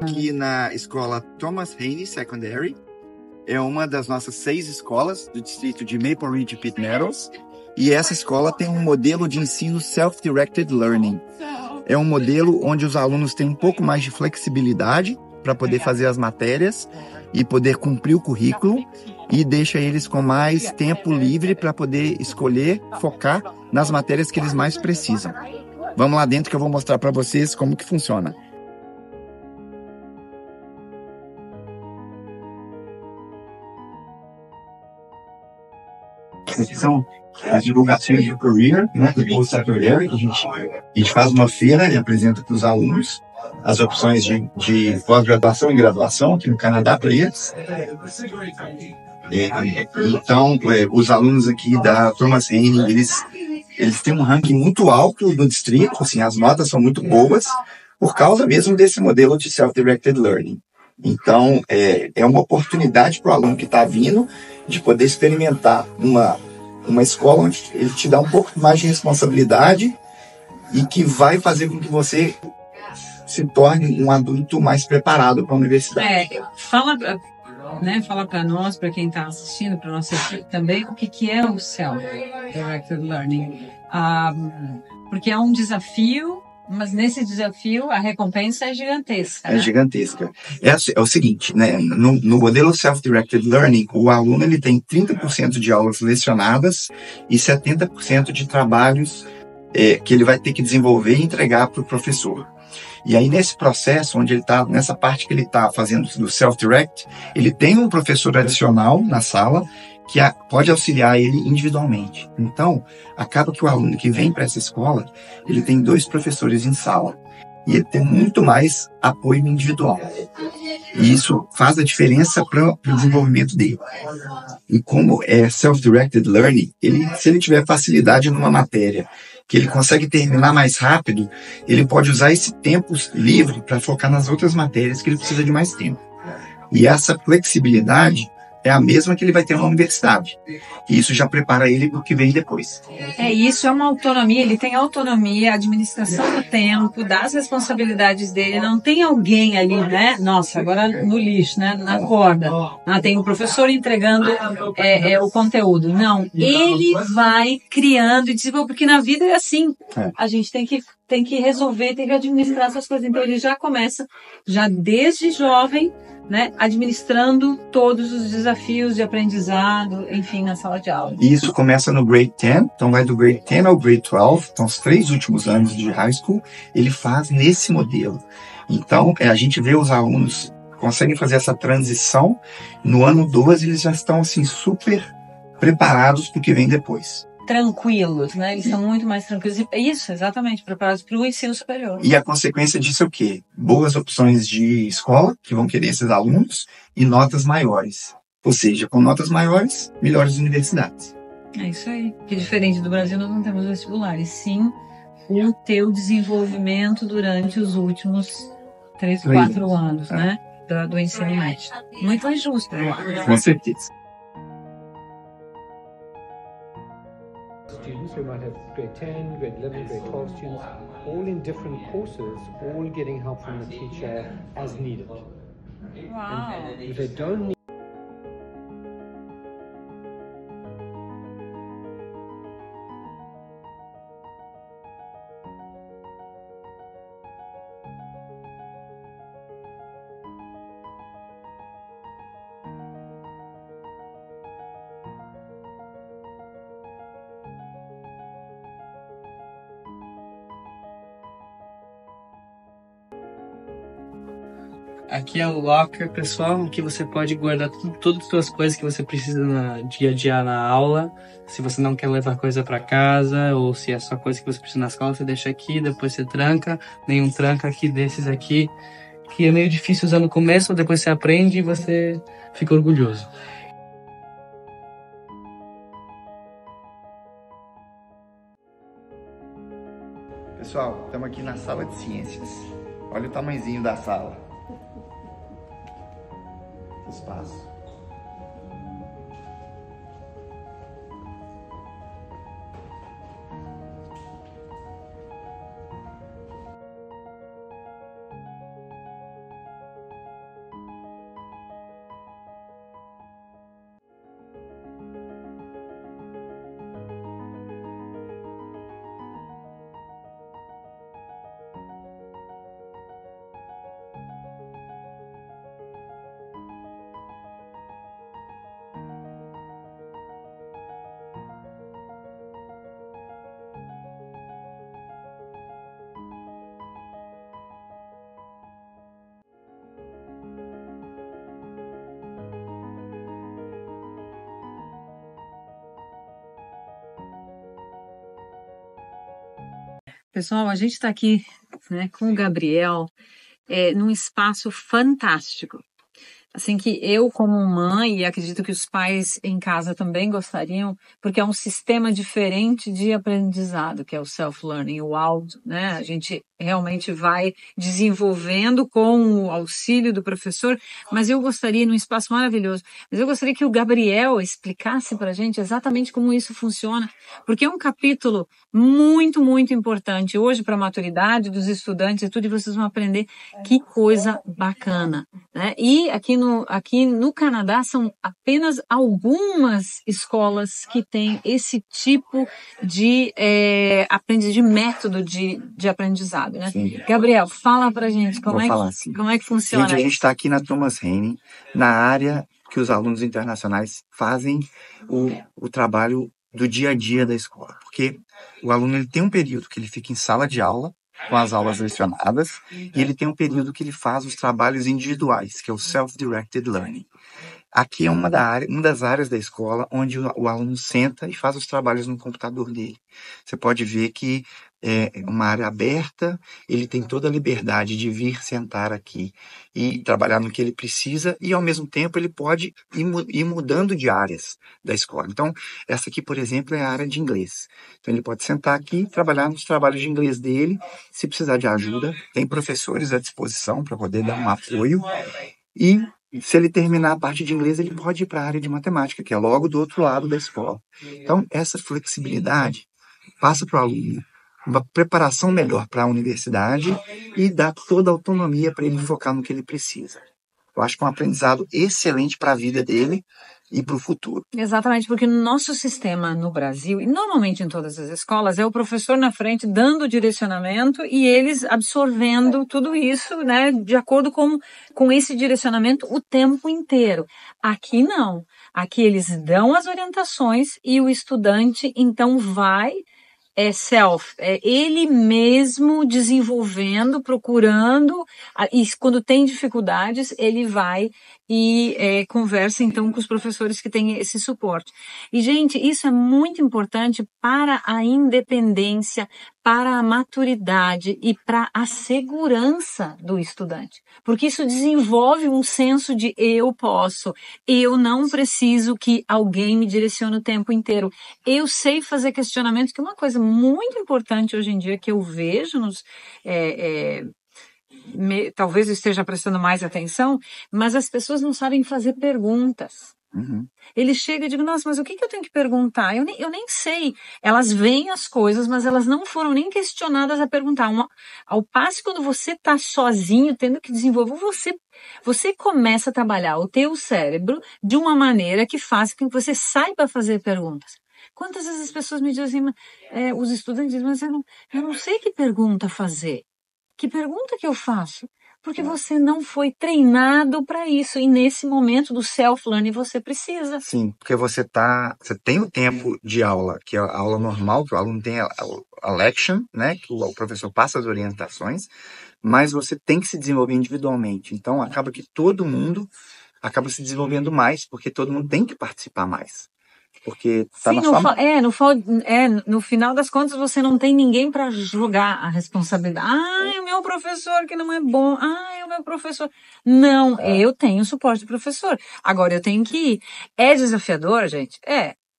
Aqui na escola Thomas Haynes Secondary, é uma das nossas 6 escolas do distrito de Maple Ridge Pitt Meadows, e essa escola tem um modelo de ensino Self-Directed Learning. É um modelo onde os alunos têm um pouco mais de flexibilidade para poder fazer as matérias e poder cumprir o currículo, e deixa eles com mais tempo livre para poder escolher, focar nas matérias que eles mais precisam. Vamos lá dentro que eu vou mostrar para vocês como que funciona. Essas são as divulgações de career, né, do post-secondary, que a gente faz uma feira e apresenta para os alunos as opções de pós-graduação e graduação aqui no Canadá para eles. Então, os alunos aqui da Thomas Haynes, eles têm um ranking muito alto no distrito, assim, as notas são muito boas, por causa mesmo desse modelo de Self-Directed Learning. Então, é uma oportunidade para o aluno que está vindo de poder experimentar uma escola onde ele te dá um pouco mais de responsabilidade e que vai fazer com que você se torne um adulto mais preparado para a universidade. Fala para nós, para quem está assistindo, para nós também, o que é o Self-Directed Learning. Porque é um desafio, mas nesse desafio a recompensa é gigantesca. É gigantesca. É o seguinte, né? No modelo Self-Directed Learning, o aluno ele tem 30% de aulas lecionadas e 70% de trabalhos que ele vai ter que desenvolver e entregar para o professor. E aí, nesse processo, onde ele está, nessa parte que ele está fazendo do self-direct, ele tem um professor adicional na sala que pode auxiliar ele individualmente. Então, acaba que o aluno que vem para essa escola, ele tem 2 professores em sala. E ele tem muito mais apoio individual. E isso faz a diferença para o desenvolvimento dele. E como é self-directed learning, se ele tiver facilidade numa matéria que ele consegue terminar mais rápido, ele pode usar esse tempo livre para focar nas outras matérias que ele precisa de mais tempo. E essa flexibilidade é a mesma que ele vai ter na universidade. E isso já prepara ele para o que vem depois. Isso é uma autonomia, ele tem autonomia, administração do tempo, das responsabilidades dele, não tem alguém ali, né? Nossa, agora no lixo, né? Na corda. Tem um professor entregando o conteúdo. Não, ele vai criando e desenvolvendo, porque na vida é assim. A gente tem que resolver, tem que administrar essas coisas. Então ele já começa, já desde jovem, né, administrando todos os desafios de aprendizado, enfim, na sala de aula. E isso começa no grade 10, então vai do grade 10 ao grade 12, então os 3 últimos anos de high school, ele faz nesse modelo. Então, a gente vê os alunos conseguem fazer essa transição, no ano 12 eles já estão assim super preparados para o que vem depois. Tranquilos, né? Eles estão muito mais tranquilos. Isso, exatamente, preparados para o ensino superior. E a consequência disso é o quê? Boas opções de escola, que vão querer esses alunos, e notas maiores. Ou seja, com notas maiores, melhores universidades. É isso aí. Que diferente do Brasil, nós não temos vestibulares. Sim, o teu desenvolvimento durante os últimos 3, 4 anos, né? Do ensino médio. Muito injusto, eu acho. Com certeza. Students, we might have grade 10, grade 11, grade 12 students, all in different courses, all getting help from the teacher as needed. Wow. And if they don't need Aqui é o locker, pessoal, que você pode guardar todas as suas coisas que você precisa no dia a dia na aula. Se você não quer levar coisa para casa, ou se é só coisa que você precisa na escola, você deixa aqui, depois você tranca. Nenhum tranca aqui desses aqui, que é meio difícil usar no começo, depois você aprende e você fica orgulhoso. Pessoal, estamos aqui na sala de ciências. Olha o tamanhozinho da sala. Espaço. Pessoal, a gente está aqui, né, com o Gabriel, num espaço fantástico. Assim que eu, como mãe, e acredito que os pais em casa também gostariam, porque é um sistema diferente de aprendizado, que é o self-learning, o auto, né? A gente realmente vai desenvolvendo com o auxílio do professor, mas eu gostaria, num espaço maravilhoso, mas eu gostaria que o Gabriel explicasse para a gente exatamente como isso funciona, porque é um capítulo muito, muito importante hoje para a maturidade dos estudantes e tudo, e vocês vão aprender que coisa bacana, né? E aqui no Canadá são apenas algumas escolas que têm esse tipo de de método de aprendizado, né? Sim. Gabriel, fala pra gente como como é que funciona. Gente, a gente está aqui na Thomas Heine, na área que os alunos internacionais fazem o trabalho do dia a dia da escola. Porque o aluno ele tem um período que ele fica em sala de aula, com as aulas lecionadas, e ele tem um período que ele faz os trabalhos individuais, que é o Self-Directed Learning. Aqui é uma das áreas da escola onde o aluno senta e faz os trabalhos no computador dele. Você pode ver que é uma área aberta, ele tem toda a liberdade de vir sentar aqui e trabalhar no que ele precisa e, ao mesmo tempo, ele pode ir mudando de áreas da escola. Então, essa aqui, por exemplo, é a área de inglês. Então, ele pode sentar aqui e trabalhar nos trabalhos de inglês dele. Se precisar de ajuda, tem professores à disposição para poder dar um apoio. E se ele terminar a parte de inglês, ele pode ir para a área de matemática, que é logo do outro lado da escola. Então, essa flexibilidade passa para o aluno uma preparação melhor para a universidade e dá toda a autonomia para ele focar no que ele precisa. Eu acho que é um aprendizado excelente para a vida dele e para o futuro. Exatamente, porque no nosso sistema no Brasil, e normalmente em todas as escolas, é o professor na frente dando direcionamento e eles absorvendo tudo isso, né, de acordo com esse direcionamento o tempo inteiro. Aqui não. Aqui eles dão as orientações e o estudante então vai ele mesmo desenvolvendo, procurando, e quando tem dificuldades, ele vai e conversa então com os professores que têm esse suporte. E, gente, isso é muito importante para a independência, para a maturidade e para a segurança do estudante. Porque isso desenvolve um senso de eu posso, eu não preciso que alguém me direcione o tempo inteiro. Eu sei fazer questionamentos, que é uma coisa muito importante hoje em dia que eu vejo talvez eu esteja prestando mais atenção, mas as pessoas não sabem fazer perguntas. Uhum. Ele chega e diz, nossa, mas o que eu tenho que perguntar? Eu nem sei. Elas veem as coisas, mas elas não foram nem questionadas a perguntar. Ao passo, quando você está sozinho, tendo que desenvolver, você começa a trabalhar o teu cérebro de uma maneira que faz com que você saiba fazer perguntas. Quantas vezes as pessoas me dizem, os estudantes dizem, mas eu não sei que pergunta fazer. Que pergunta que eu faço? Porque você não foi treinado para isso. E nesse momento do self-learning você precisa. Sim, porque você tem o tempo de aula, que é a aula normal, que o aluno tem a lection, né, que o professor passa as orientações, mas você tem que se desenvolver individualmente. Então, acaba que todo mundo acaba se desenvolvendo mais, porque todo mundo tem que participar mais. Porque tá Sim, no final das contas você não tem ninguém para jogar a responsabilidade. O meu professor que não é bom. O meu professor. Não, eu tenho suporte do professor. Agora eu tenho que ir. É desafiador, gente?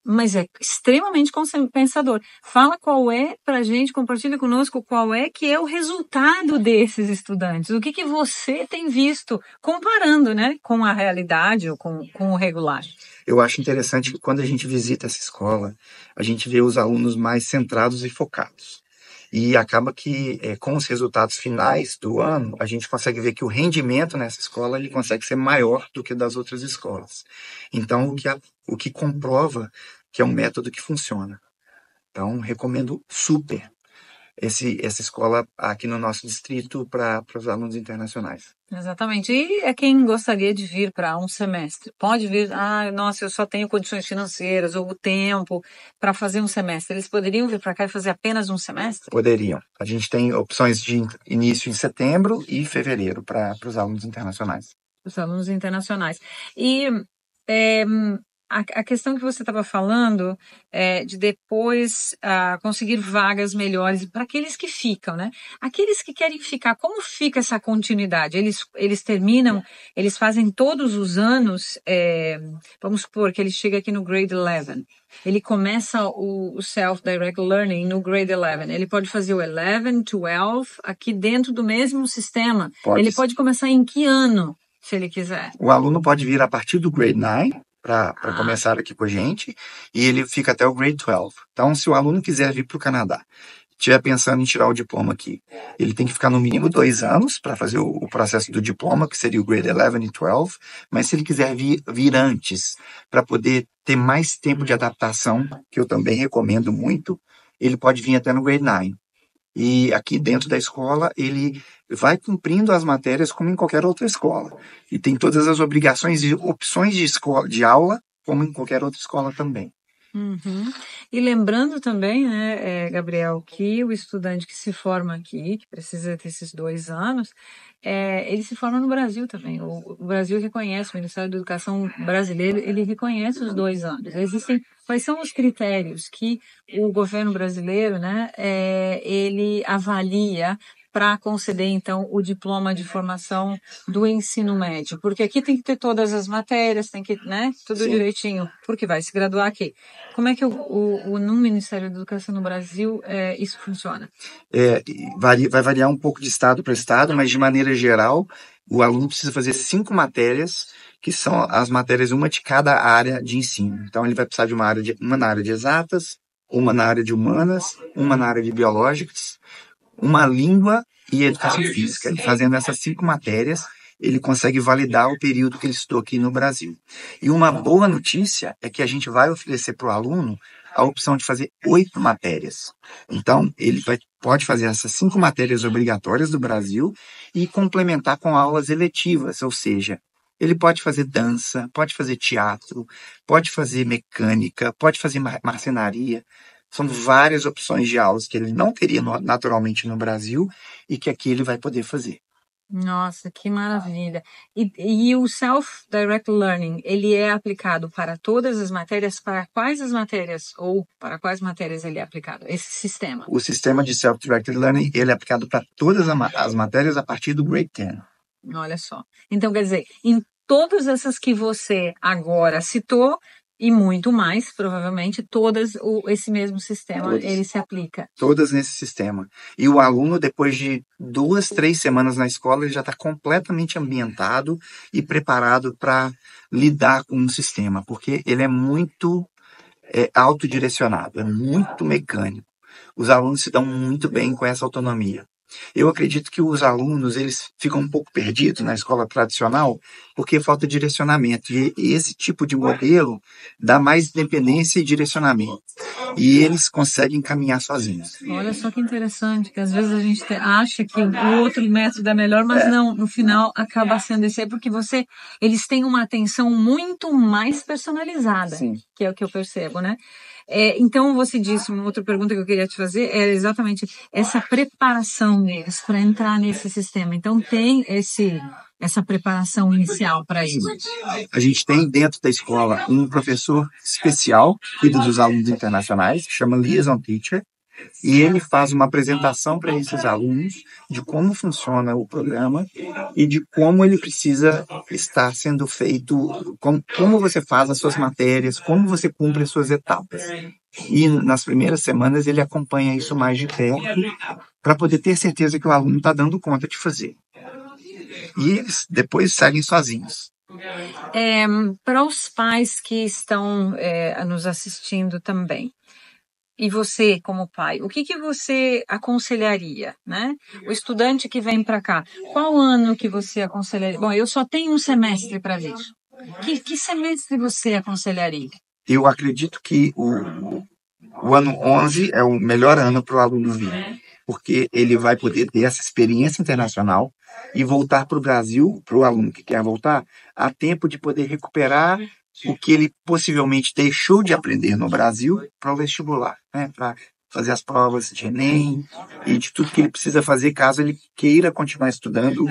Mas é extremamente compensador. Fala qual é pra gente, compartilha conosco qual é que é o resultado desses estudantes. O que você tem visto, comparando, né, com a realidade ou com o regular. Eu acho interessante que quando a gente visita essa escola, a gente vê os alunos mais centrados e focados. E acaba que, com os resultados finais do ano, a gente consegue ver que o rendimento nessa escola ele consegue ser maior do que das outras escolas. Então, o que comprova que é um método que funciona. Então, recomendo super essa escola aqui no nosso distrito para os alunos internacionais. Exatamente. E é quem gostaria de vir para um semestre. Pode vir, nossa, eu só tenho condições financeiras ou o tempo para fazer um semestre. Eles poderiam vir para cá e fazer apenas um semestre? Poderiam. A gente tem opções de início em setembro e fevereiro para os alunos internacionais. Os alunos internacionais. E a questão que você estava falando é de depois conseguir vagas melhores para aqueles que ficam, né? Aqueles que querem ficar, como fica essa continuidade? Eles terminam, eles fazem todos os anos, vamos supor que ele chega aqui no grade 11. Ele começa o Self-Direct Learning no grade 11. Ele pode fazer o 11, 12, aqui dentro do mesmo sistema. Pode. Ele pode começar em que ano, se ele quiser? O aluno pode vir a partir do grade 9 para começar aqui com a gente, e ele fica até o grade 12. Então, se o aluno quiser vir para o Canadá, estiver pensando em tirar o diploma aqui, ele tem que ficar no mínimo 2 anos para fazer o processo do diploma, que seria o grade 11 e 12, mas se ele quiser vir antes, para poder ter mais tempo de adaptação, que eu também recomendo muito, ele pode vir até no grade 9. E aqui dentro da escola, ele vai cumprindo as matérias como em qualquer outra escola. E tem todas as obrigações e opções de aula, como em qualquer outra escola também. Uhum. E lembrando também, né, Gabriel, que o estudante que se forma aqui, que precisa ter esses 2 anos, ele se forma no Brasil também. O Brasil reconhece, o Ministério da Educação brasileiro, ele reconhece os 2 anos. Quais são os critérios que o governo brasileiro, né, ele avalia para conceder, então, o diploma de formação do ensino médio? Porque aqui tem que ter todas as matérias, tem que, né, tudo Sim. direitinho, porque vai se graduar aqui. Como é que no Ministério da Educação no Brasil isso funciona? Vai variar um pouco de estado para estado, mas de maneira geral, o aluno precisa fazer 5 matérias, que são as matérias, uma de cada área de ensino. Então, ele vai precisar de uma na área de exatas, uma na área de humanas, uma na área de biológicas, uma língua e educação física. E fazendo essas 5 matérias, ele consegue validar o período que ele estudou aqui no Brasil. E uma boa notícia é que a gente vai oferecer para o aluno a opção de fazer 8 matérias. Então, ele pode fazer essas 5 matérias obrigatórias do Brasil e complementar com aulas eletivas, ou seja, ele pode fazer dança, pode fazer teatro, pode fazer mecânica, pode fazer marcenaria. São várias opções de aulas que ele não teria naturalmente no Brasil e que aqui ele vai poder fazer. Nossa, que maravilha. E o Self-Direct Learning, ele é aplicado para todas as matérias? Para quais as matérias? Ou para quais matérias ele é aplicado? Esse sistema? O sistema de Self-Directed Learning, ele é aplicado para todas as matérias a partir do grade 10. Olha só. Então, quer dizer, em todas essas que você agora citou, e muito mais, provavelmente, esse mesmo sistema, ele se aplica. Todas nesse sistema. E o aluno, depois de 2, 3 semanas na escola, ele já está completamente ambientado e preparado para lidar com o sistema, porque ele é muito autodirecionado, é muito mecânico. Os alunos se dão muito bem com essa autonomia. Eu acredito que os alunos, eles ficam um pouco perdidos na escola tradicional porque falta direcionamento. E esse tipo de modelo dá mais independência e direcionamento. E eles conseguem caminhar sozinhos. Olha só que interessante, que às vezes a gente acha que o outro método é melhor, mas não, no final acaba sendo esse aí, porque eles têm uma atenção muito mais personalizada, Sim. Que é o que eu percebo, né? Então, você disse, uma outra pergunta que eu queria te fazer era exatamente essa preparação deles para entrar nesse sistema. Então, tem essa preparação inicial para isso. A gente tem dentro da escola um professor especial que cuida dos alunos internacionais, que chama Liaison Teacher, e ele faz uma apresentação para esses alunos de como funciona o programa e de como ele precisa estar sendo feito, como você faz as suas matérias, como você cumpre as suas etapas. E nas primeiras semanas ele acompanha isso mais de perto para poder ter certeza que o aluno está dando conta de fazer. E eles depois seguem sozinhos. Para os pais que estão nos assistindo também, e você, como pai, o que você aconselharia, né? O estudante que vem para cá, qual ano que você aconselharia? Bom, eu só tenho um semestre para vir. Que semestre você aconselharia? Eu acredito que o ano 11 é o melhor ano para o aluno vir, porque ele vai poder ter essa experiência internacional e voltar para o Brasil, para o aluno que quer voltar, a tempo de poder recuperar o que ele possivelmente deixou de aprender no Brasil para o vestibular, né? Para fazer as provas de Enem e de tudo que ele precisa fazer caso ele queira continuar estudando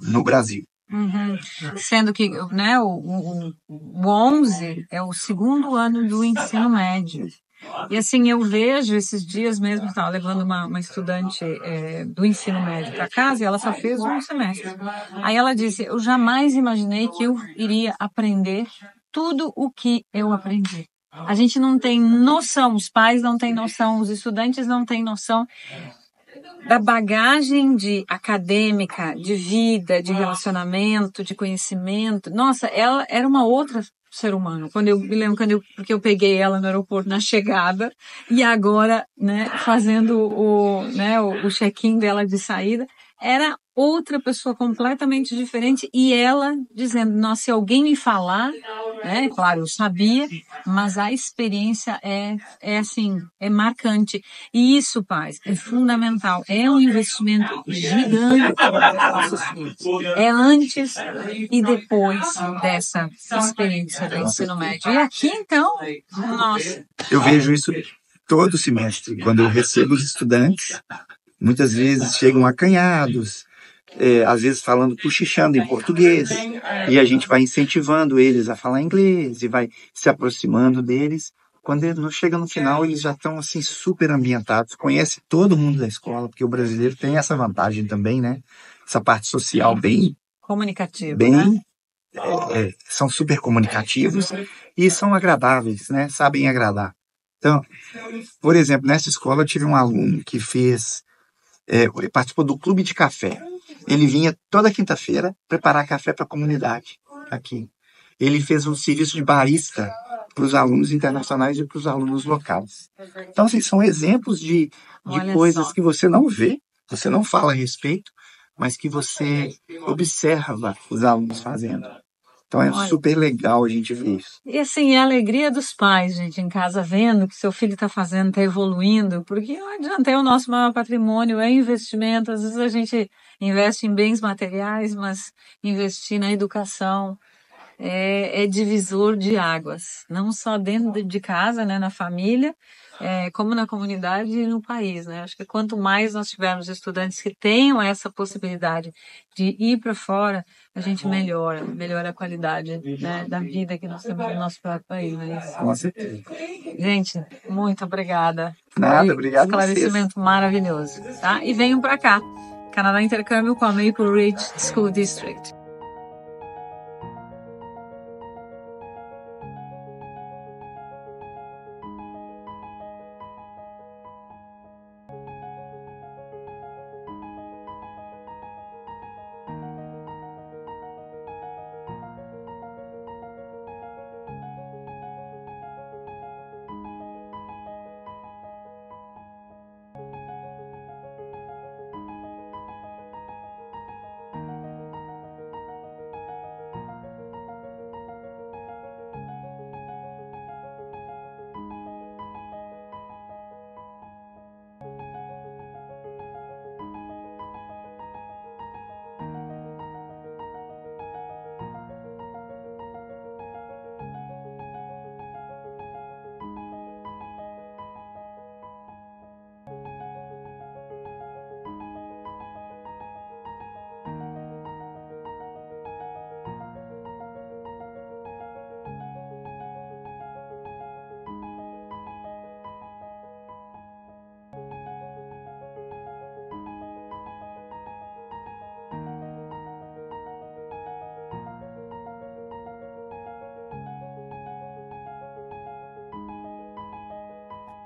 no Brasil. Uhum. Sendo que, né, o 11 é o segundo ano do ensino médio. E assim, eu vejo esses dias mesmo, estava levando uma estudante do ensino médio para casa e ela só fez um semestre. Aí ela disse, eu jamais imaginei que eu iria aprender tudo o que eu aprendi. A gente não tem noção, os pais não têm noção, os estudantes não têm noção da bagagem de acadêmica, de vida, de relacionamento, de conhecimento. Nossa, ela era uma outra ser humano. Quando eu me lembro porque eu peguei ela no aeroporto na chegada e agora, né, fazendo o check-in dela de saída, era outra pessoa completamente diferente e ela dizendo, nossa, se alguém me falar, né, claro, eu sabia, mas a experiência é assim, é marcante. E isso, pais, é fundamental. É um investimento gigante para nossos filhos. É antes e depois dessa experiência do ensino médio. E aqui, então, nossa. Eu vejo isso todo semestre, quando eu recebo os estudantes, muitas vezes chegam acanhados, às vezes falando, cochichando em português, e a gente vai incentivando eles a falar inglês e vai se aproximando deles. Quando chega no final, eles já estão assim super ambientados, conhecem todo mundo da escola, porque o brasileiro tem essa vantagem também, né? Essa parte social bem Comunicativo, bem né? são super comunicativos e são agradáveis, né? Sabem agradar. Então, por exemplo, nessa escola eu tive um aluno que participou do clube de café. Ele vinha toda quinta-feira preparar café para a comunidade aqui. Ele fez um serviço de barista para os alunos internacionais e para os alunos locais. Então, assim, são exemplos de coisas que você não vê, você não fala a respeito, mas que você observa os alunos fazendo. Então é super legal a gente ver isso. E assim, é a alegria dos pais, gente, em casa, vendo o que seu filho está fazendo, está evoluindo, porque não adianta, é o nosso maior patrimônio, é investimento. Às vezes a gente investe em bens materiais, mas investir na educação é divisor de águas, não só dentro de casa, né, na família, como na comunidade e no país, né? Acho que quanto mais nós tivermos estudantes que tenham essa possibilidade de ir para fora, a gente melhora a qualidade, né, da vida que nós temos no nosso próprio país, né? Com certeza. Gente, muito obrigada. Nada, obrigado a vocês. Esclarecimento maravilhoso, tá? E venham para cá, Canadá Intercâmbio com a Maple Ridge School District.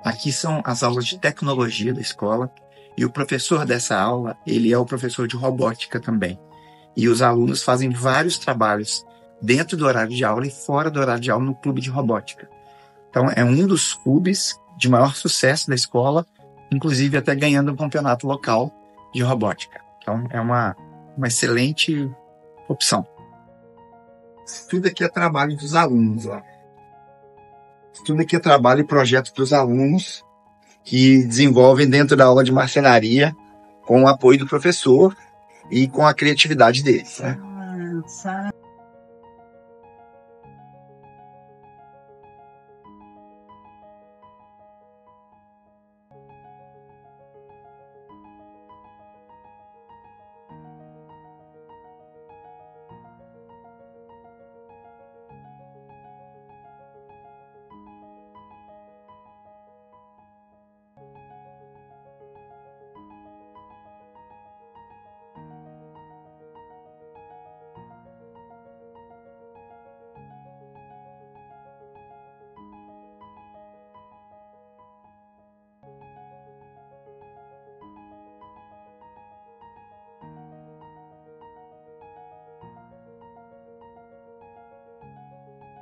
Aqui são as aulas de tecnologia da escola e o professor dessa aula, ele é o professor de robótica também. E os alunos fazem vários trabalhos dentro do horário de aula e fora do horário de aula no clube de robótica. Então é um dos clubes de maior sucesso da escola, inclusive até ganhando um campeonato local de robótica. Então é uma excelente opção. Tudo aqui é trabalho dos alunos, ó. Tudo aqui é trabalho e projeto para os alunos que desenvolvem dentro da aula de marcenaria com o apoio do professor e com a criatividade deles, né?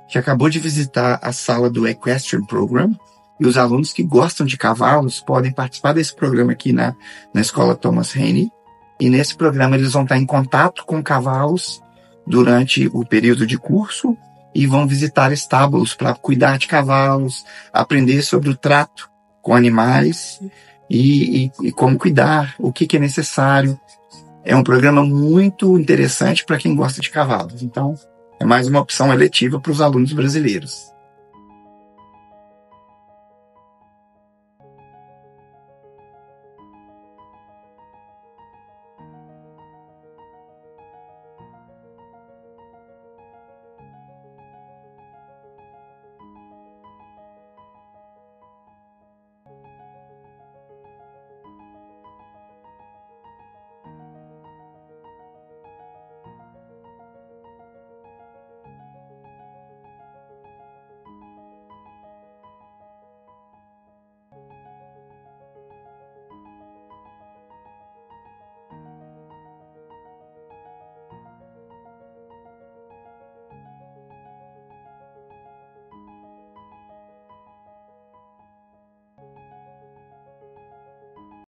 que acabou de visitar a sala do Equestrian Program, e os alunos que gostam de cavalos podem participar desse programa aqui na Escola Thomas Heine. E nesse programa eles vão estar em contato com cavalos durante o período de curso e vão visitar estábulos para cuidar de cavalos, aprender sobre o trato com animais e como cuidar, o que é necessário. É um programa muito interessante para quem gosta de cavalos. Então, é mais uma opção eletiva para os alunos brasileiros.